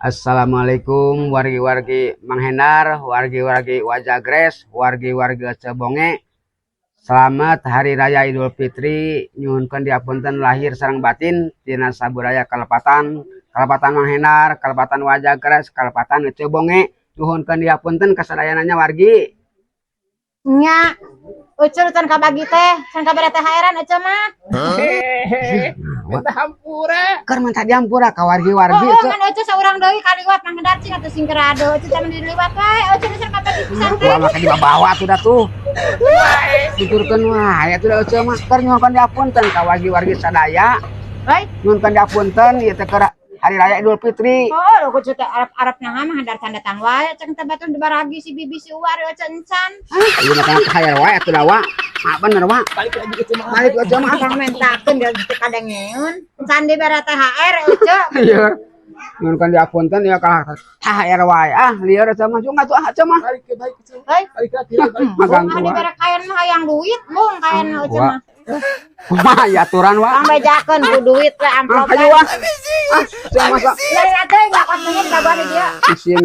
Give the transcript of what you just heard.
Assalamualaikum wargi-wargi Manghenar, wargi-wargi Wajagres, wargi-wargi Cebonge. Selamat Hari Raya Idul Fitri. Nyuhunkeun diapunten lahir sareng batin tina sabudaya kalepatan Manghenar, kalepatan Wajagres, kalepatan Cebonge. Nyuhunkeun diapunten kasadayananya wargi. Nya, ucul can kabagi teh, can kabere THR-an ece mah. Minta hampura. Keur minta diampura ka wargi-wargi. Oh, man ece saurang deui kaliwat mah ngendar cing atuh sing kerado, ece teh diliwat wae, ece can kabagi pisan teh. Wah, maka dibawa tuh dah tuh. Tuturkeun wae atuh da ece mah. Keur nyuhunkeun diapunten ka wargi-wargi sadaya. Hei, Nyuhunkeun diapunten ieu teh keur Hari Raya Idul Fitri. oh, lo kudu teh arep naha mah handar tanda tang wae, ceng teh batur dibaragi si bibi si uwar ece encan. Ieu mah kana hayar wae atuh da wa. Ah bener wa. Balik lagi itu mah. Balik aja mah. Akang mentakeun dia teh kadang nyeun. Encan dibere THR ece. Ieu. Nyuhunkeun diapunten ya ka hayar wae. Ah lieur atuh mah junga tuh atuh mah. Balik ke baik itu. Hei, Balik lagi balik. Magang mah tuh. dibere kain mah hayang duit, mung kain ece mah. Wah, ya aturan wa. Ang bejakeun ku duit we amplop. Ah ayo wa. Ah, cenah masa Dari atuh enggak kosongnya dibaguan dia. isin